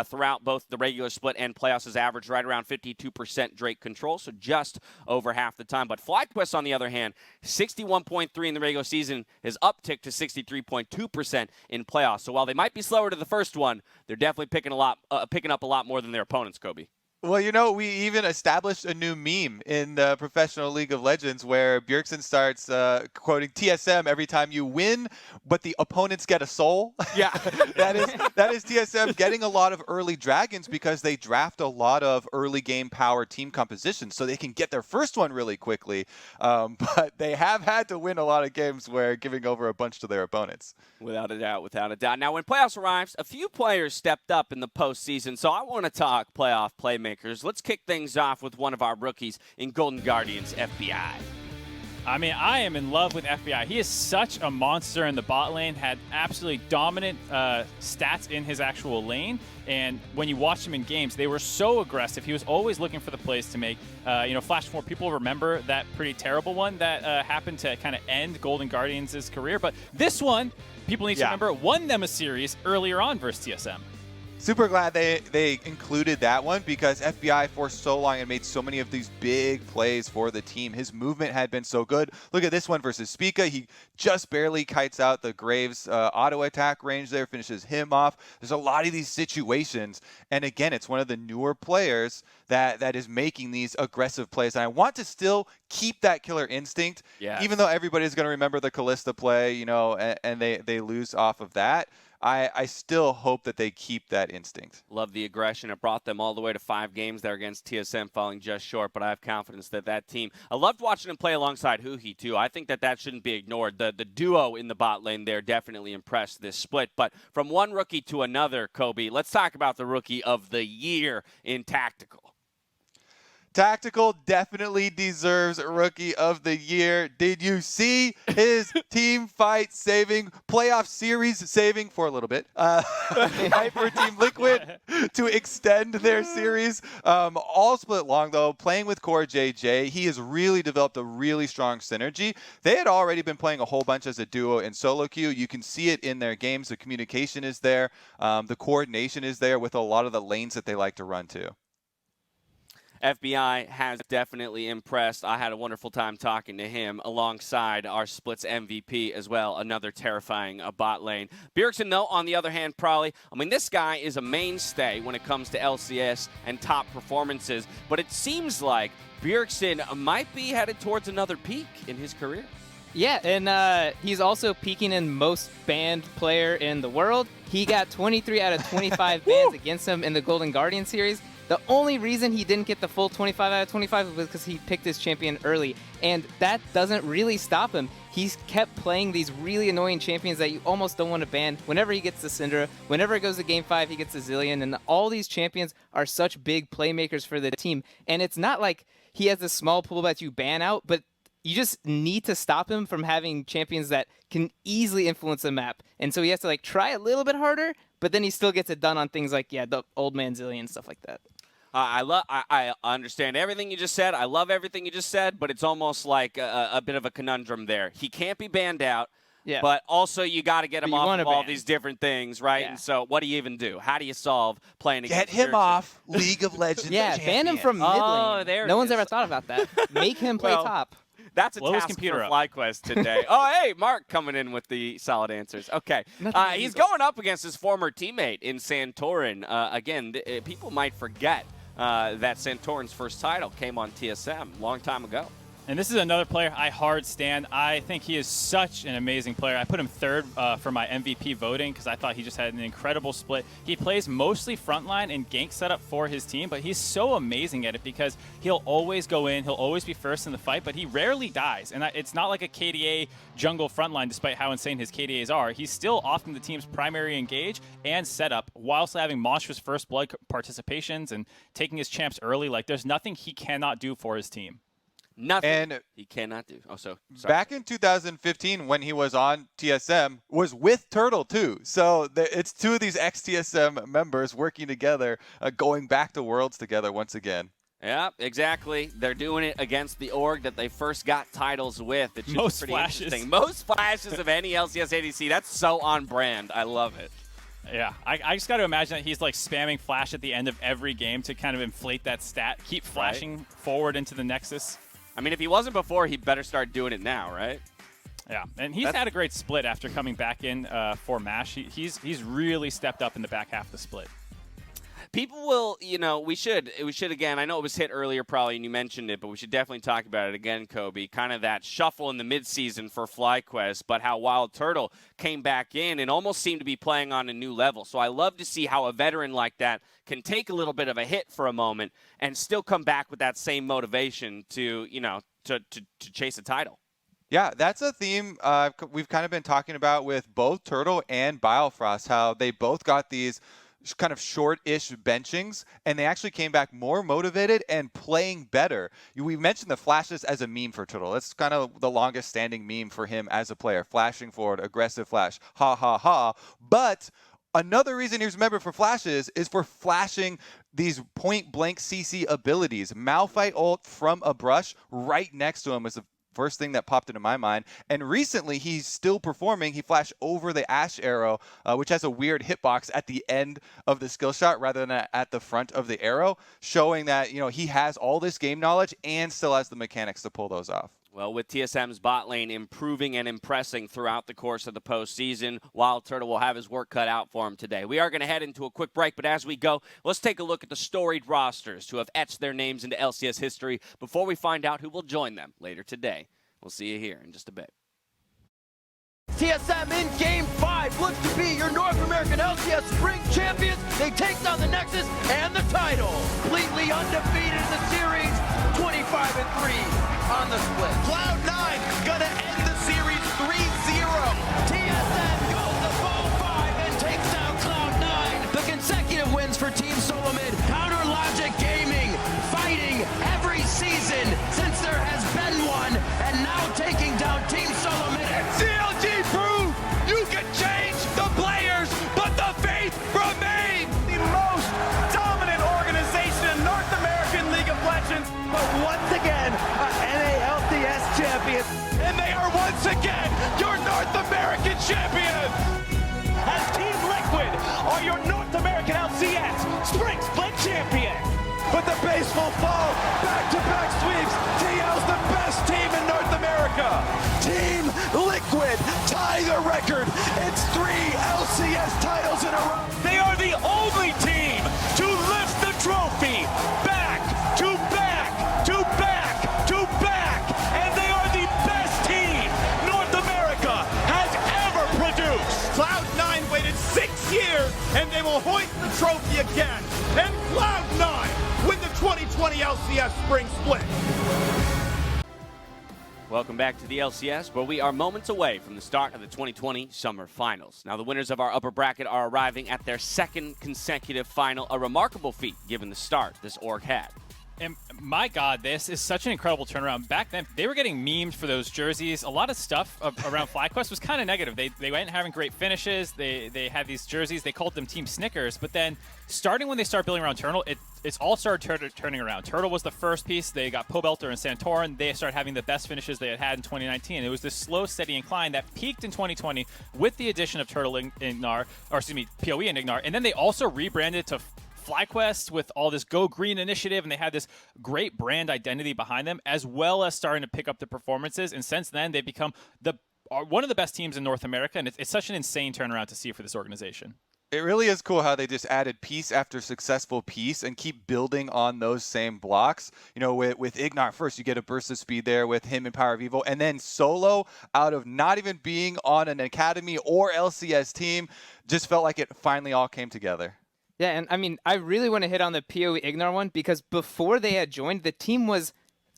throughout both the regular split and playoffs has averaged right around 52% Drake control, so just over half the time. But FlyQuest, on the other hand, 61.3 in the regular season is upticked to 63.2% in playoffs. So while they might be slower to the first one, they're definitely picking up a lot more than their opponents, Kobe. Well, you know, we even established a new meme in the Professional League of Legends where Bjergsen starts quoting TSM every time you win, but the opponents get a soul. Yeah. that is TSM getting a lot of early dragons because they draft a lot of early game power team compositions so they can get their first one really quickly. But they have had to win a lot of games where giving over a bunch to their opponents. Without a doubt, without a doubt. Now, when playoffs arrives, a few players stepped up in the postseason, so I want to talk playoff playmakers. Let's kick things off with one of our rookies in Golden Guardians, FBI. I mean, I am in love with FBI. He is such a monster in the bot lane, had absolutely dominant stats in his actual lane. And when you watch him in games, they were so aggressive. He was always looking for the plays to make. Flash 4, people remember that pretty terrible one that happened to kind of end Golden Guardians' career. But this one, people need to remember, won them a series earlier on versus TSM. Super glad they included that one because FBI for so long and made so many of these big plays for the team. His movement had been so good. Look at this one versus Spica. He just barely kites out the Graves auto attack range there, finishes him off. There's a lot of these situations. And again, it's one of the newer players that is making these aggressive plays. And I want to still keep that killer instinct, even though everybody's going to remember the Kalista play, and they lose off of that. I still hope that they keep that instinct. Love the aggression. It brought them all the way to 5 games there against TSM, falling just short, but I have confidence that team. I loved watching him play alongside Huhi, too. I think that shouldn't be ignored. The duo in the bot lane there definitely impressed this split. But from one rookie to another, Kobe, let's talk about the rookie of the year in Tactical. Tactical definitely deserves Rookie of the Year. Did you see his team fight saving, playoff series saving for a little bit? Fight for Team Liquid to extend their series. All split long, though, playing with Core JJ. He has really developed a really strong synergy. They had already been playing a whole bunch as a duo in solo queue. You can see it in their games. The communication is there. The coordination is there with a lot of the lanes that they like to run to. FBI has definitely impressed. I had a wonderful time talking to him alongside our splits MVP as well, another terrifying bot lane. Bjergsen, though, on the other hand, probably, this guy is a mainstay when it comes to LCS and top performances, but it seems like Bjergsen might be headed towards another peak in his career. Yeah, and he's also peaking in most banned player in the world. He got 23 out of 25 bans against him in the Golden Guardian series. The only reason he didn't get the full 25 out of 25 was because he picked his champion early, and that doesn't really stop him. He's kept playing these really annoying champions that you almost don't want to ban. Whenever he gets the Syndra, whenever it goes to Game 5, he gets the Zillion, and all these champions are such big playmakers for the team. And it's not like he has a small pool that you ban out, but you just need to stop him from having champions that can easily influence the map. And so he has to try a little bit harder, but then he still gets it done on things like, the old man Zillion, stuff like that. I understand everything you just said. I love everything you just said, but it's almost like a bit of a conundrum there. He can't be banned out, Yeah. But also you got to get him But you off wanna of all ban. these different things, right? Yeah. And so what do you even do? How do you solve playing against Get him Bjergsen? off League of Legends Yeah, ban him from mid lane. Oh, there No it one's is. ever thought about that. Make him play Well, top. That's a Blow his task computer for up. FlyQuest today. Oh, hey, Mark coming in with the solid answers. Okay. He's going up against his former teammate in Santorin. Again, people might forget that Santorin's first title came on TSM a long time ago. And this is another player I hard stand. I think he is such an amazing player. I put him third for my MVP voting because I thought he just had an incredible split. He plays mostly frontline and gank setup for his team, but he's so amazing at it because he'll always go in, he'll always be first in the fight, but he rarely dies. And it's not like a KDA jungle frontline, despite how insane his KDAs are. He's still often the team's primary engage and setup, whilst having monstrous first blood participations and taking his champs early. Like, there's nothing he cannot do for his team. Nothing And he cannot do. Oh, so sorry. back in 2015, when he was on TSM, was with Turtle too. So it's two of these ex-TSM members working together, going back to Worlds together once again. Yeah, exactly. They're doing it against the org that they first got titles with. It's Most pretty flashes. interesting. Most flashes of any LCS ADC. That's so on brand. I love it. Yeah, I just got to imagine that he's like spamming flash at the end of every game to kind of inflate that stat, keep flashing forward into the Nexus. I mean, if he wasn't before, he better start doing it now, right? Yeah, and he's had a great split after coming back in for MASH. He's really stepped up in the back half of the split. People will, we should again, I know it was hit earlier probably and you mentioned it, but we should definitely talk about it again, Kobe. Kind of that shuffle in the midseason for FlyQuest, but how Wild Turtle came back in and almost seemed to be playing on a new level. So I love to see how a veteran like that can take a little bit of a hit for a moment and still come back with that same motivation to chase a title. Yeah, that's a theme we've kind of been talking about with both Turtle and Biofrost, how they both got these kind of short-ish benchings, and they actually came back more motivated and playing better. We mentioned the flashes as a meme for Turtle. That's kind of the longest-standing meme for him as a player. Flashing forward, aggressive flash, ha, ha, ha. But another reason he's remembered for flashes is for flashing these point-blank CC abilities. Malphite ult from a brush right next to him is the first thing that popped into my mind. And recently, he's still performing. He flashed over the Ash arrow, which has a weird hitbox at the end of the skill shot rather than at the front of the arrow, showing that he has all this game knowledge and still has the mechanics to pull those off. Well, with TSM's bot lane improving and impressing throughout the course of the postseason, Wild Turtle will have his work cut out for him today. We are going to head into a quick break, but as we go, let's take a look at the storied rosters who have etched their names into LCS history before we find out who will join them later today. We'll see you here in just a bit. TSM in Game 5 looks to be your North American LCS Spring Champions. They take down the Nexus and the title. Completely undefeated in the series, 25-3 on the split. Cloud9 gonna end the series 3-0. TSM goes to ball 5 and takes down Cloud9. The consecutive wins for Team Solomid. Counter Logic Gaming fighting every season since there has been one, and now taking down Team Solomid. CLG proved you can change the players, but the faith remains. The most dominant organization in North American League of Legends, but once again, NALCS champion. And they are once again your North American champions. As Team Liquid are your North American LCS Spring Split champion. But the base will fall. Back-to-back sweeps. TL's the best team in North America. Team Liquid tie the record. It's 3 LCS titles in a row. They are the only team to lift the trophy back to back to back to back. And they are the best team North America has ever produced. Cloud9 waited 6 years, and they will hoist the trophy again. And Cloud9 win the 2020 LCS Spring Split. Welcome back to the LCS, where we are moments away from the start of the 2020 Summer Finals. Now, the winners of our upper bracket are arriving at their second consecutive final, a remarkable feat given the start this org had. And my God, this is such an incredible turnaround. Back then, they were getting memed for those jerseys. A lot of stuff around FlyQuest was kind of negative. They went having great finishes. They had these jerseys. They called them Team Snickers. But then, starting when they started building around Turtle, it's all started turning around. Turtle was the first piece. They got Pobelter and Santorin. They started having the best finishes they had in 2019. It was this slow, steady incline that peaked in 2020 with the addition of Turtle Ignar, or excuse me, PoE and Ignar. And then they also rebranded to FlyQuest with all this Go Green initiative, and they had this great brand identity behind them, as well as starting to pick up the performances. And since then, they've become one of the best teams in North America, and it's such an insane turnaround to see for this organization. It really is cool how they just added piece after successful piece and keep building on those same blocks. You know, with Ignar first, you get a burst of speed there with him and Power of Evo, and then Solo, out of not even being on an Academy or LCS team, just felt like it finally all came together. Yeah, and I mean, I really want to hit on the PoE Ignar one because before they had joined, the team was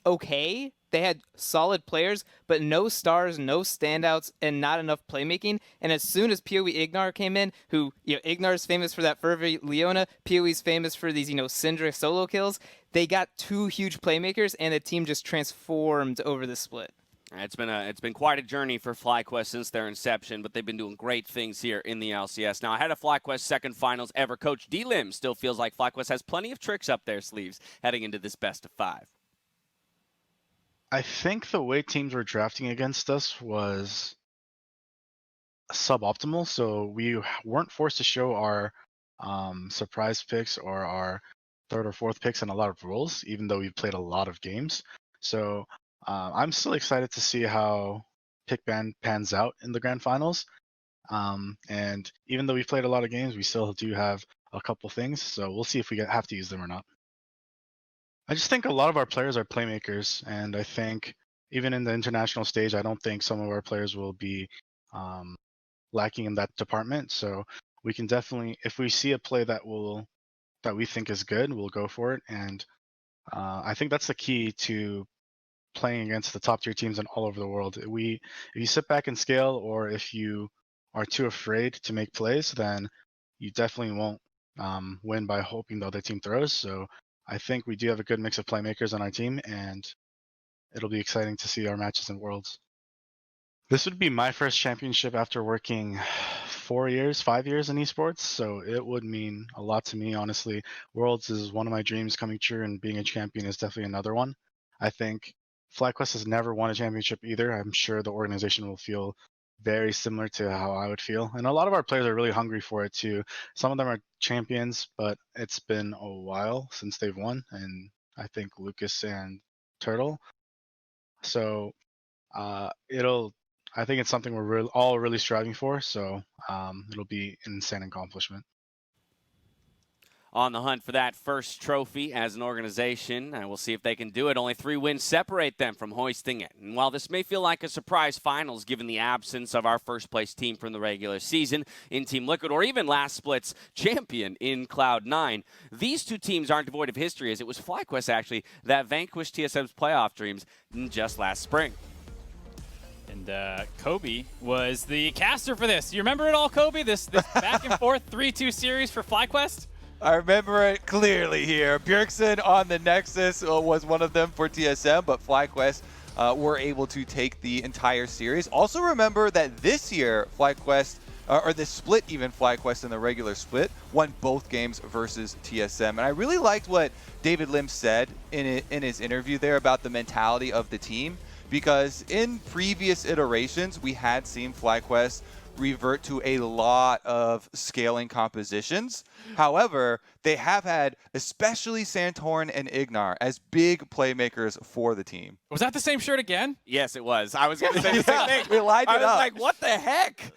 okay. They had solid players, but no stars, no standouts, and not enough playmaking. And as soon as PoE Ignar came in, who, you know, Ignar's famous for that fervor Leona, PoE's famous for these, you know, Syndra solo kills, they got two huge playmakers, and the team just transformed over the split. It's been quite a journey for FlyQuest since their inception, but they've been doing great things here in the LCS. Now, ahead of FlyQuest's second finals ever, Coach D-Lim still feels like FlyQuest has plenty of tricks up their sleeves heading into this best of 5. I think the way teams were drafting against us was suboptimal, so we weren't forced to show our surprise picks or our third or fourth picks in a lot of roles, even though we've played a lot of games. So I'm still excited to see how pick ban pans out in the grand finals. And even though we've played a lot of games, we still do have a couple things. So we'll see if we have to use them or not. I just think a lot of our players are playmakers. And I think even in the international stage, I don't think some of our players will be lacking in that department. So we can definitely, if we see a play that we think is good, we'll go for it. And I think that's the key to playing against the top tier teams in all over the world. If you sit back and scale, or if you are too afraid to make plays, then you definitely won't win by hoping the other team throws. So I think we do have a good mix of playmakers on our team, and it'll be exciting to see our matches in Worlds. This would be my first championship after working 5 years in esports, so it would mean a lot to me, honestly. Worlds is one of my dreams coming true, and being a champion is definitely another one. I think FlyQuest has never won a championship either. I'm sure the organization will feel very similar to how I would feel. And a lot of our players are really hungry for it too. Some of them are champions, but it's been a while since they've won. And I think Lucas and Turtle. So I think it's something we're all really striving for. So it'll be an insane accomplishment. On the hunt for that first trophy as an organization, and we'll see if they can do it. Only 3 wins separate them from hoisting it. And while this may feel like a surprise finals given the absence of our first-place team from the regular season in Team Liquid, or even last split's champion in Cloud9, these two teams aren't devoid of history, as it was FlyQuest, actually, that vanquished TSM's playoff dreams just last spring. And Kobe was the caster for this. You remember it all, Kobe? This back and forth 3-2 series for FlyQuest? I remember it clearly here. Bjergsen on the Nexus was one of them for TSM, but FlyQuest were able to take the entire series. Also remember that this year, FlyQuest, or the split even, FlyQuest in the regular split, won both games versus TSM. And I really liked what David Lim said in his interview there about the mentality of the team, because in previous iterations, we had seen FlyQuest revert to a lot of scaling compositions. However, they have had, especially Santorin and Ignar, as big playmakers for the team. Was that the same shirt again? Yes, it was. I was going to say the same thing. We lined it up. I was like, what the heck?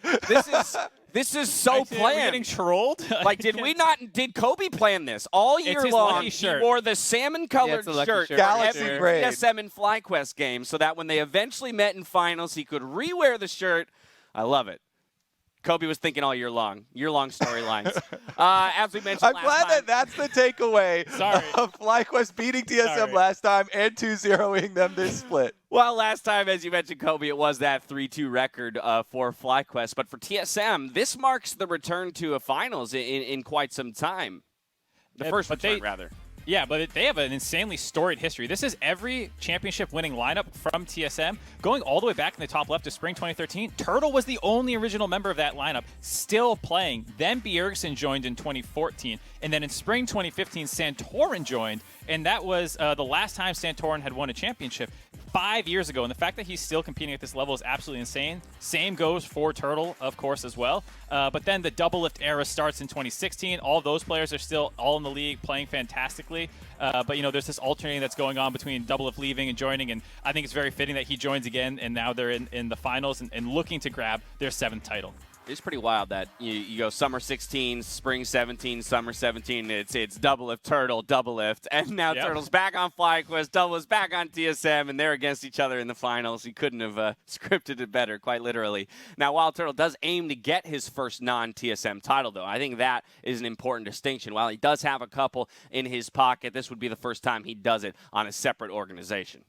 This is so planned. Are we getting trolled? Like, did Kobe plan this? All year long, he wore the salmon-colored shirt Galaxy every Braid. TSM and FlyQuest game, so that when they eventually met in finals, he could re-wear the shirt. I love it. Kobe was thinking all year long storylines. As we mentioned I'm glad that that's the takeaway of FlyQuest beating TSM last time and 2-0ing them this split. Well, last time, as you mentioned, Kobe, it was that 3-2 record for FlyQuest. But for TSM, this marks the return to a finals in quite some time. The first return, rather. Yeah, but they have an insanely storied history. This is every championship-winning lineup from TSM, going all the way back in the top left to spring 2013. Turtle was the only original member of that lineup still playing. Then Bjergsen joined in 2014, and then in spring 2015, Santorin joined, and that was the last time Santorin had won a championship 5 years ago. And the fact that he's still competing at this level is absolutely insane. Same goes for Turtle, of course, as well. But then the double lift era starts in 2016. All those players are still all in the league playing fantastically. But, there's this alternating that's going on between double lift leaving and joining. And I think it's very fitting that he joins again. And now they're in the finals and looking to grab their 7th title. It's pretty wild that you go summer 16, spring 17, summer 17. It's double lift, Turtle, double lift, and now Turtle's back on FlyQuest, Double is back on TSM, and they're against each other in the finals. He couldn't have scripted it better, quite literally. Now, while Turtle does aim to get his first non-TSM title, though, I think that is an important distinction. While he does have a couple in his pocket, this would be the first time he does it on a separate organization.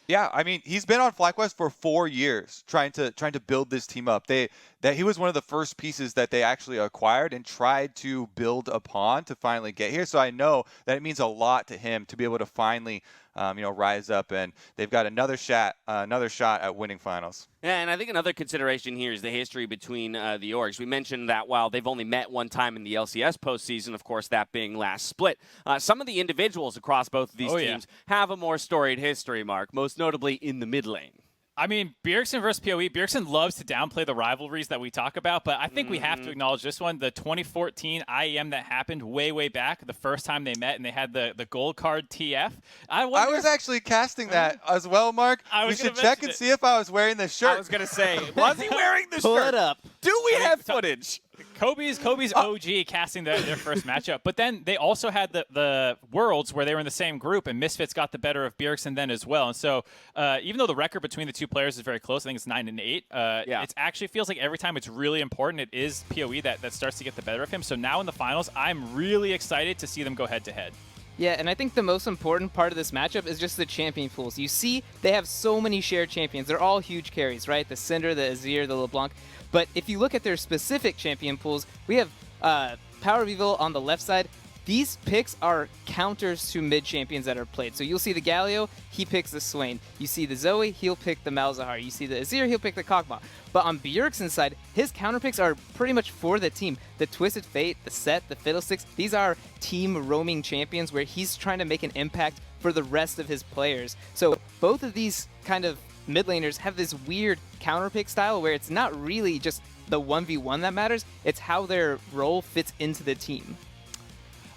Yeah, I mean, he's been on FlyQuest for 4 years trying to build this team up. He was one of the first pieces that they actually acquired and tried to build upon to finally get here. So I know that it means a lot to him to be able to finally rise up, and they've got another shot at winning finals. Yeah, and I think another consideration here is the history between the orgs. We mentioned that while they've only met one time in the LCS postseason, of course, that being last split, some of the individuals across both of these teams have a more storied history, Mark, most notably in the mid lane. I mean, Bjergsen versus PoE, Bjergsen loves to downplay the rivalries that we talk about, but I think we have to acknowledge this one. The 2014 IEM that happened way back, the first time they met, and they had the gold card TF. I was actually casting that as well, Mark. We should check and see if I was wearing the shirt. I was going to say, was he wearing the Pull shirt? it up. Do we have footage? Kobe's OG casting their first matchup. But then they also had the Worlds where they were in the same group, and Misfits got the better of Bjergsen then as well. And so even though the record between the two players is very close, I think it's 9-8, it actually feels like every time it's really important, it is PoE that starts to get the better of him. So now in the finals, I'm really excited to see them go head-to-head. Yeah, and I think the most important part of this matchup is just the champion pools. You see, they have so many shared champions. They're all huge carries, right? The Cinder, the Azir, the LeBlanc. But if you look at their specific champion pools, we have Power of Evil on the left side. These picks are counters to mid champions that are played. So you'll see the Galio, he picks the Swain. You see the Zoe, he'll pick the Malzahar. You see the Azir, he'll pick the Kog'Maw. But on Bjergsen's side, his counter picks are pretty much for the team. The Twisted Fate, the Set, the Fiddlesticks, these are team roaming champions where he's trying to make an impact for the rest of his players. So both of these kind of mid laners have this weird counter pick style where it's not really just the 1v1 that matters, it's how their role fits into the team.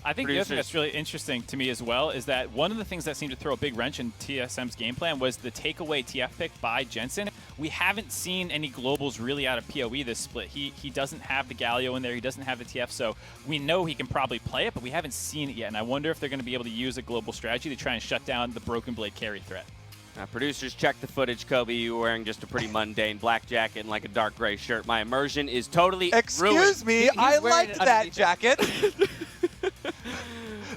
I think the other thing that's really interesting to me as well is that one of the things that seemed to throw a big wrench in TSM's game plan was the takeaway TF pick by Jensen. We haven't seen any globals really out of PoE this split. He doesn't have the Galio in there. He doesn't have the TF, so we know he can probably play it, but we haven't seen it yet. And I wonder if they're going to be able to use a global strategy to try and shut down the Broken Blade carry threat. Producers, check the footage, Kobe. You were wearing just a pretty mundane black jacket and like a dark gray shirt. My immersion is totally Excuse ruined. me, I liked that jacket.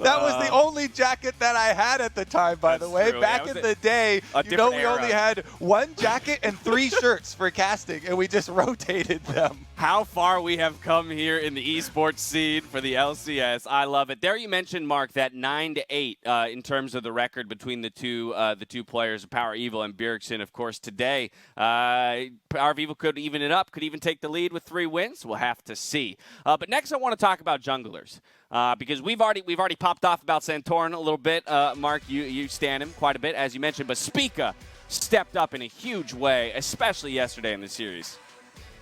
That was the only jacket that I had at the time, by the way. True. Back in the day, we only had one jacket and 3 shirts for casting, and we just rotated them. How far we have come here in the esports scene for the LCS. I love it. There you mentioned, Mark, that 9-8 in terms of the record between the two players, Power Evil and Bjergsen. Of course, today, Power Evil could even it up, could even take the lead with 3 wins. We'll have to see. But next, I want to talk about junglers. Because we've already popped off about Santorin a little bit. Mark, you stand him quite a bit, as you mentioned, but Spica stepped up in a huge way, especially yesterday in the series.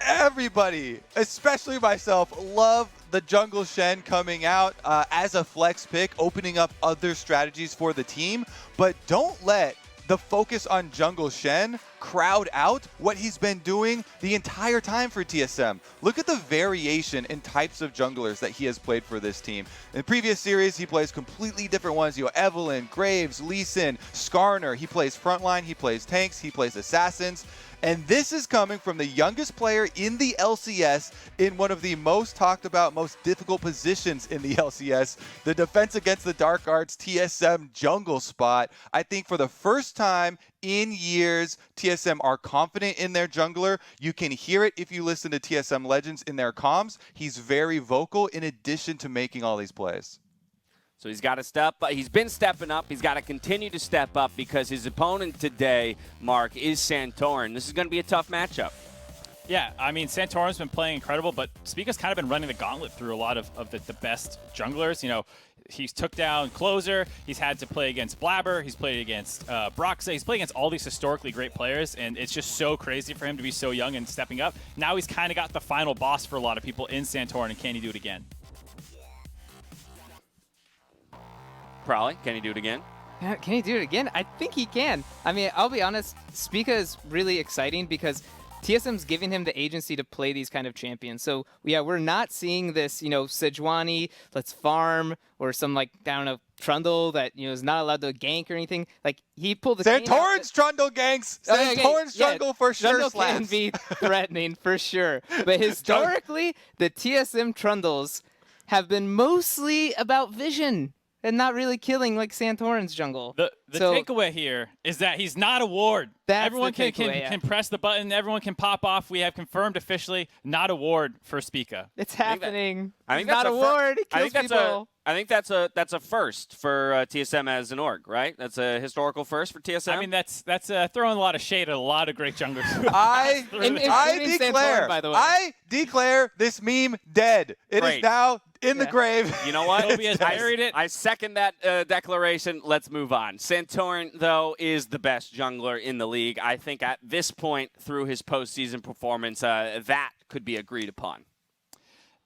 Everybody, especially myself, love the Jungle Shen coming out as a flex pick, opening up other strategies for the team, but don't let the focus on Jungle Shen crowd out what he's been doing the entire time for TSM. Look at the variation in types of junglers that he has played for this team. In the previous series, he plays completely different ones. Evelynn, Graves, Lee Sin, Skarner. He plays frontline, he plays tanks, he plays assassins. And this is coming from the youngest player in the LCS in one of the most talked about, most difficult positions in the LCS, the Defense Against the Dark Arts TSM jungle spot. I think for the first time in years, TSM are confident in their jungler. You can hear it if you listen to TSM Legends in their comms. He's very vocal in addition to making all these plays. So he's got to step up. He's been stepping up. He's got to continue to step up because his opponent today, Mark, is Santorin. This is going to be a tough matchup. Yeah, I mean, Santorin's been playing incredible, but Spica's kind of been running the gauntlet through a lot of the best junglers. You know, he's took down Closer. He's had to play against Blabber. He's played against Broxa. He's played against all these historically great players, and it's just so crazy for him to be so young and stepping up. Now he's kind of got the final boss for a lot of people in Santorin, and can he do it again? Probably. Can he do it again? Can he do it again? I think he can. I mean, I'll be honest, Spica is really exciting because TSM's giving him the agency to play these kind of champions. So, yeah, we're not seeing this, you know, Sejuani, let's farm, or some, like, I don't know, Trundle that, you know, is not allowed to gank or anything. Like, he pulled the Santorin's Trundle ganks. Santorin's Trundle for sure Trundle slaps. can be threatening for sure. But historically, the TSM Trundles have been mostly about vision and not really killing like Santorin's jungle. The takeaway here is that he's not a ward. Everyone can press the button. Everyone can pop off. We have confirmed officially not a ward for Spica. It's happening. I think he's not a ward. He kills people. I think that's a first for TSM as an org, right? That's a historical first for TSM. I mean, that's throwing a lot of shade at a lot of great junglers. I declare, by the way. I declare this meme dead. It is now in the grave. You know what? Toby has buried it. I second that declaration. Let's move on. Santorin, though, is the best jungler in the league. I think at this point, through his postseason performance, that could be agreed upon.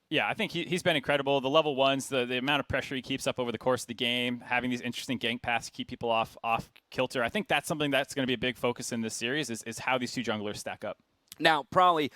Yeah, I think he's been incredible. The level ones, the amount of pressure he keeps up over the course of the game, having these interesting gank paths to keep people off kilter. I think that's something that's going to be a big focus in this series is how these two junglers stack up. Now, probably,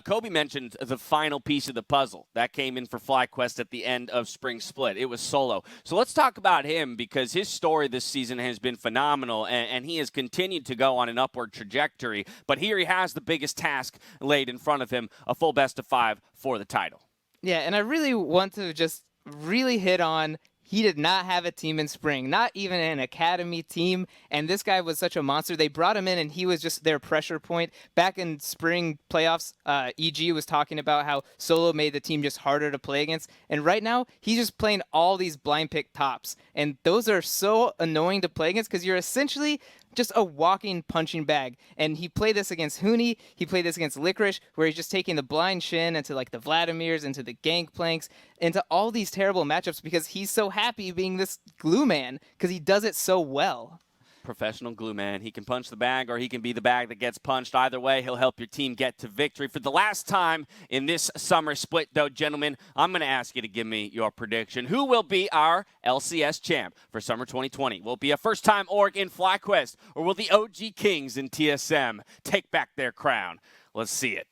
Kobe mentioned the final piece of the puzzle. That came in for FlyQuest at the end of Spring Split. It was Solo. So let's talk about him because his story this season has been phenomenal, and he has continued to go on an upward trajectory. But here he has the biggest task laid in front of him, a full best-of-5 for the title. Yeah, and I really want to just really hit on he did not have a team in spring, not even an academy team, and this guy was such a monster. They brought him in, and he was just their pressure point. Back in spring playoffs, EG was talking about how Solo made the team just harder to play against, and right now, he's just playing all these blind pick tops, and those are so annoying to play against because you're essentially just a walking punching bag. And he played this against Huni. He played this against Licorice, where he's just taking the blind Shin into like the Vladimirs, into the Gangplanks, into all these terrible matchups because he's so happy being this glue man because he does it so well. Professional glue man. He can punch the bag or he can be the bag that gets punched. Either way, he'll help your team get to victory. For the last time in this summer split, though, gentlemen, I'm going to ask you to give me your prediction. Who will be our LCS champ for summer 2020? Will it be a first-time org in FlyQuest, or will the OG Kings in TSM take back their crown? Let's see it.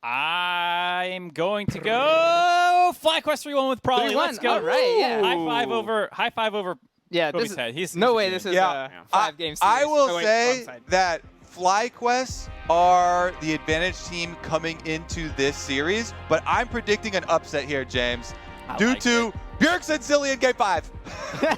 I'm going to go FlyQuest 3-1 with Probably. Let's go. All right, yeah. High five over. Yeah, Kobe's head. He's no way this is a 5-game series. I will say that FlyQuest are the advantage team coming into this series, but I'm predicting an upset here, James, due to Bjergsen Zilean Game 5.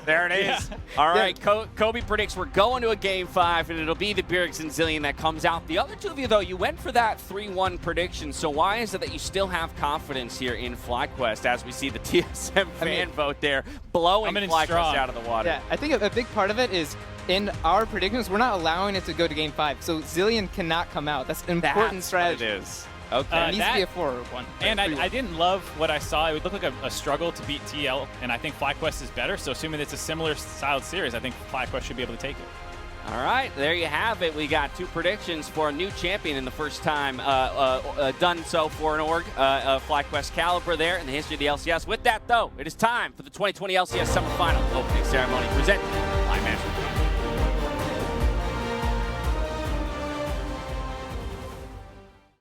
There it is. Yeah. All right, Kobe predicts we're going to a Game 5, and it'll be the Bjergsen Zilean that comes out. The other two of you, though, you went for that 3-1 prediction, so why is it that you still have confidence here in FlyQuest as we see the TSM fan vote there blowing FlyQuest out of the water? Yeah, I think a big part of it is in our predictions, we're not allowing it to go to Game 5, so Zilean cannot come out. That's an important strategy. It is. Okay. It needs to be a 4-1. And I didn't love what I saw. It would look like a struggle to beat TL, and I think FlyQuest is better. So assuming it's a similar styled series, I think FlyQuest should be able to take it. All right, there you have it. We got two predictions for a new champion in the first time done so for an org, FlyQuest caliber there in the history of the LCS. With that, though, it is time for the 2020 LCS Summer Finals opening ceremony presented by Management.